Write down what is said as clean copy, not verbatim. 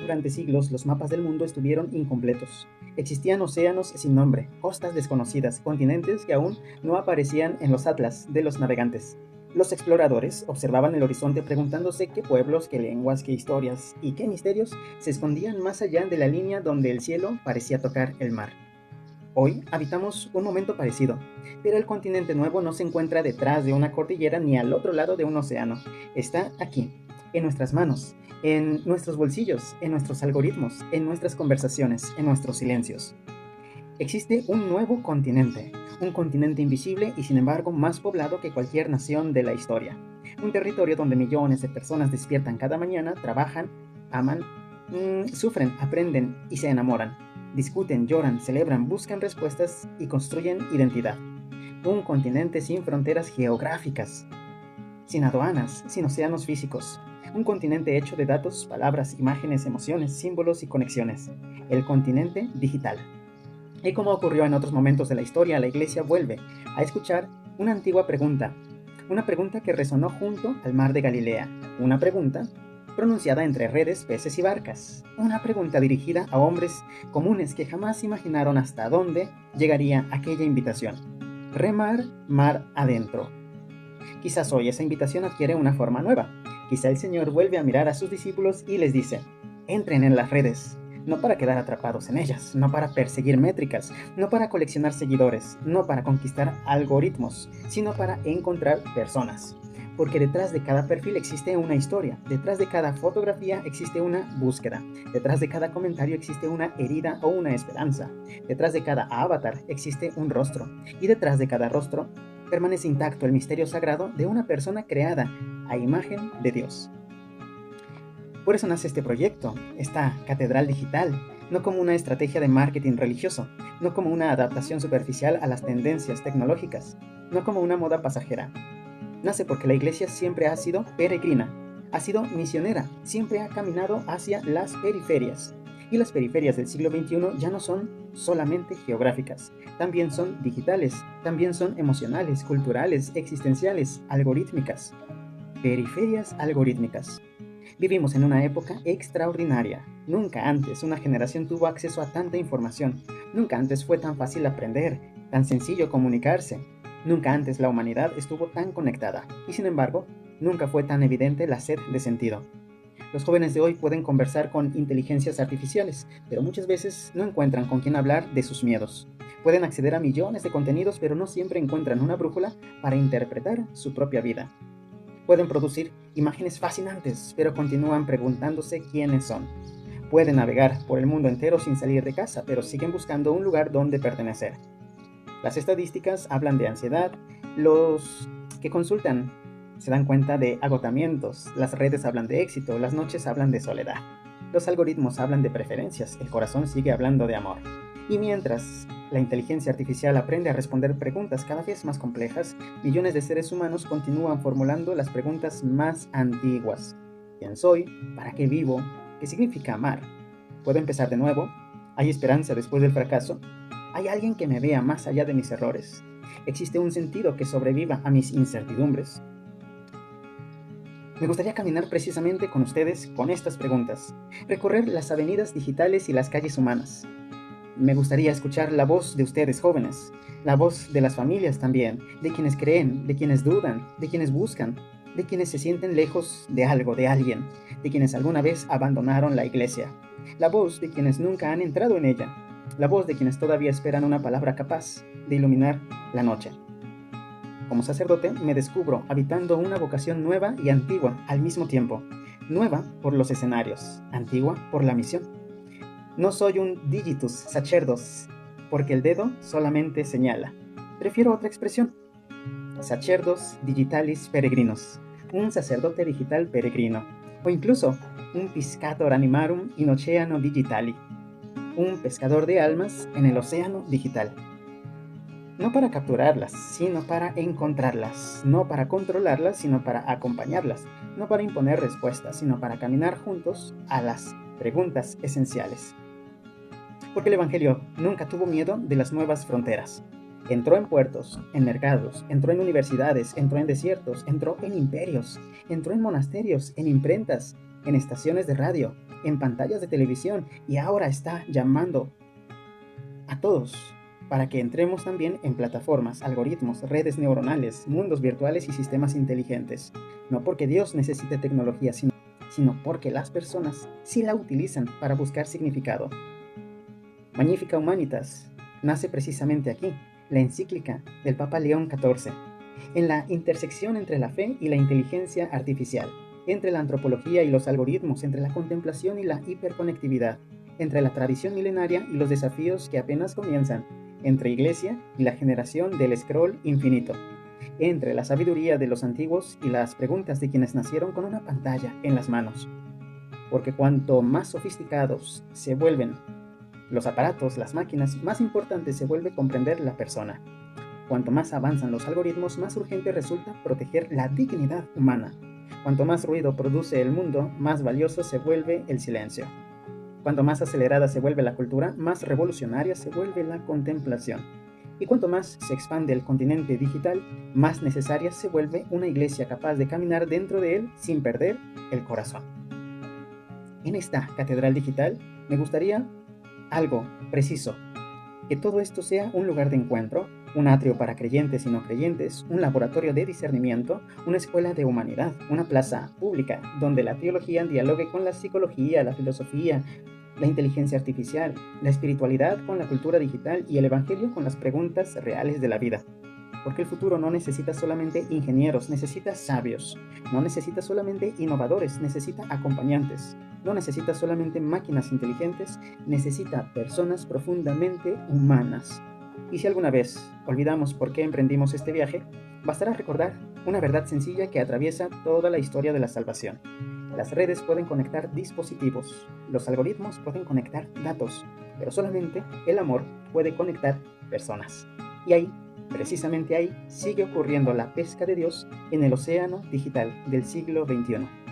durante siglos los mapas del mundo estuvieron incompletos. Existían océanos sin nombre, costas desconocidas, continentes que aún no aparecían en los atlas de los navegantes. Los exploradores observaban el horizonte preguntándose qué pueblos, qué lenguas, qué historias y qué misterios se escondían más allá de la línea donde el cielo parecía tocar el mar. Hoy habitamos un momento parecido, pero el continente nuevo no se encuentra detrás de una cordillera ni al otro lado de un océano. Está aquí, en nuestras manos, en nuestros bolsillos, en nuestros algoritmos, en nuestras conversaciones, en nuestros silencios. Existe un nuevo continente, un continente invisible y sin embargo más poblado que cualquier nación de la historia. Un territorio donde millones de personas despiertan cada mañana, trabajan, aman, sufren, aprenden y se enamoran. Discuten, lloran, celebran, buscan respuestas y construyen identidad. Un continente sin fronteras geográficas, sin aduanas, sin océanos físicos. Un continente hecho de datos, palabras, imágenes, emociones, símbolos y conexiones. El continente digital. Y como ocurrió en otros momentos de la historia, la Iglesia vuelve a escuchar una antigua pregunta. Una pregunta que resonó junto al mar de Galilea. Una pregunta pronunciada entre redes, peces y barcas. Una pregunta dirigida a hombres comunes que jamás imaginaron hasta dónde llegaría aquella invitación. Remar mar adentro. Quizás hoy esa invitación adquiere una forma nueva. Quizá el Señor vuelve a mirar a sus discípulos y les dice: entren en las redes, no para quedar atrapados en ellas, no para perseguir métricas, no para coleccionar seguidores, no para conquistar algoritmos, sino para encontrar personas. Porque detrás de cada perfil existe una historia, detrás de cada fotografía existe una búsqueda, detrás de cada comentario existe una herida o una esperanza, detrás de cada avatar existe un rostro, y detrás de cada rostro permanece intacto el misterio sagrado de una persona creada a imagen de Dios. Por eso nace este proyecto, esta catedral digital, no como una estrategia de marketing religioso, no como una adaptación superficial a las tendencias tecnológicas, no como una moda pasajera. Nace porque la Iglesia siempre ha sido peregrina, ha sido misionera, siempre ha caminado hacia las periferias. Y las periferias del siglo XXI ya no son solamente geográficas, también son digitales, también son emocionales, culturales, existenciales, algorítmicas. Periferias algorítmicas. Vivimos en una época extraordinaria. Nunca antes una generación tuvo acceso a tanta información. Nunca antes fue tan fácil aprender, tan sencillo comunicarse. Nunca antes la humanidad estuvo tan conectada. Y sin embargo, nunca fue tan evidente la sed de sentido. Los jóvenes de hoy pueden conversar con inteligencias artificiales, pero muchas veces no encuentran con quién hablar de sus miedos. Pueden acceder a millones de contenidos, pero no siempre encuentran una brújula para interpretar su propia vida. Pueden producir imágenes fascinantes, pero continúan preguntándose quiénes son. Pueden navegar por el mundo entero sin salir de casa, pero siguen buscando un lugar donde pertenecer. Las estadísticas hablan de ansiedad, los que consultan se dan cuenta de agotamientos, las redes hablan de éxito, las noches hablan de soledad. Los algoritmos hablan de preferencias, el corazón sigue hablando de amor. Y mientras la inteligencia artificial aprende a responder preguntas cada vez más complejas, millones de seres humanos continúan formulando las preguntas más antiguas. ¿Quién soy? ¿Para qué vivo? ¿Qué significa amar? ¿Puedo empezar de nuevo? ¿Hay esperanza después del fracaso? ¿Hay alguien que me vea más allá de mis errores? ¿Existe un sentido que sobreviva a mis incertidumbres? Me gustaría caminar precisamente con ustedes con estas preguntas, recorrer las avenidas digitales y las calles humanas. Me gustaría escuchar la voz de ustedes jóvenes, la voz de las familias también, de quienes creen, de quienes dudan, de quienes buscan, de quienes se sienten lejos de algo, de alguien, de quienes alguna vez abandonaron la iglesia, la voz de quienes nunca han entrado en ella, la voz de quienes todavía esperan una palabra capaz de iluminar la noche. Como sacerdote me descubro habitando una vocación nueva y antigua al mismo tiempo. Nueva por los escenarios, antigua por la misión. No soy un digitus sacerdos, porque el dedo solamente señala. Prefiero otra expresión. Sacerdos digitalis peregrinos. Un sacerdote digital peregrino. O incluso un piscator animarum in oceano digitali. Un pescador de almas en el océano digital. No para capturarlas, sino para encontrarlas. No para controlarlas, sino para acompañarlas. No para imponer respuestas, sino para caminar juntos a las preguntas esenciales. Porque el Evangelio nunca tuvo miedo de las nuevas fronteras. Entró en puertos, en mercados, entró en universidades, entró en desiertos, entró en imperios, entró en monasterios, en imprentas, en estaciones de radio, en pantallas de televisión y ahora está llamando a todos para que entremos también en plataformas, algoritmos, redes neuronales, mundos virtuales y sistemas inteligentes. No porque Dios necesite tecnología, sino porque las personas sí la utilizan para buscar significado. Magnificat Humanitas nace precisamente aquí, la encíclica del Papa León XIV, en la intersección entre la fe y la inteligencia artificial, entre la antropología y los algoritmos, entre la contemplación y la hiperconectividad, entre la tradición milenaria y los desafíos que apenas comienzan, entre iglesia y la generación del scroll infinito, entre la sabiduría de los antiguos y las preguntas de quienes nacieron con una pantalla en las manos. Porque cuanto más sofisticados se vuelven los aparatos, las máquinas, más importante se vuelve comprender la persona. Cuanto más avanzan los algoritmos, más urgente resulta proteger la dignidad humana. Cuanto más ruido produce el mundo, más valioso se vuelve el silencio. Cuanto más acelerada se vuelve la cultura, más revolucionaria se vuelve la contemplación. Y cuanto más se expande el continente digital, más necesaria se vuelve una iglesia capaz de caminar dentro de él sin perder el corazón. En esta catedral digital me gustaría algo preciso, que todo esto sea un lugar de encuentro, un atrio para creyentes y no creyentes, un laboratorio de discernimiento, una escuela de humanidad, una plaza pública donde la teología dialogue con la psicología, la filosofía, la inteligencia artificial, la espiritualidad con la cultura digital y el evangelio con las preguntas reales de la vida. Porque el futuro no necesita solamente ingenieros, necesita sabios. No necesita solamente innovadores, necesita acompañantes. No necesita solamente máquinas inteligentes, necesita personas profundamente humanas. Y si alguna vez olvidamos por qué emprendimos este viaje, bastará recordar una verdad sencilla que atraviesa toda la historia de la salvación. Las redes pueden conectar dispositivos, los algoritmos pueden conectar datos, pero solamente el amor puede conectar personas. Y ahí, precisamente ahí, sigue ocurriendo la pesca de Dios en el océano digital del siglo XXI.